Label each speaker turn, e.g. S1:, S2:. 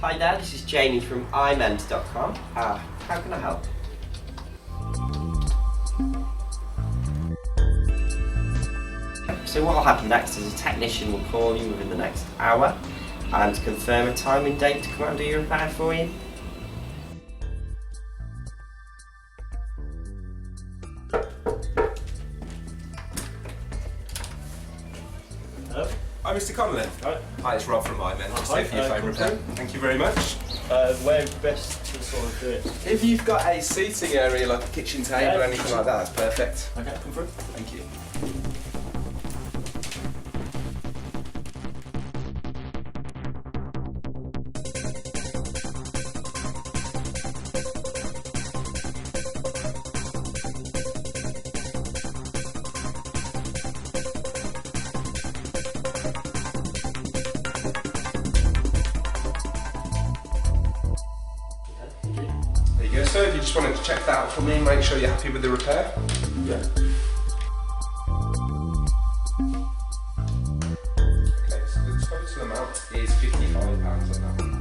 S1: Hi there, this is Jamie from iMend.com. How can I help? So what will happen next is a technician will call you within the next hour and confirm a time and date to come out and do your repair for you.
S2: Hello?
S3: Hi, Mr. Connolly.
S2: Right.
S3: Hi, it's Rob from iMend. Just
S2: Hi,
S3: here for your phone
S2: come
S3: repair.
S2: through.
S3: Thank you very much.
S2: Where best to sort of do it?
S3: If you've got a seating area like a kitchen table or
S2: Yeah.
S3: anything like that, that's perfect.
S2: Okay, come through.
S3: Thank you. There you go, sir. If you just wanted to check that out for me and make sure you're happy with the repair.
S2: Yeah.
S3: Okay, so the total amount is £55 on that one.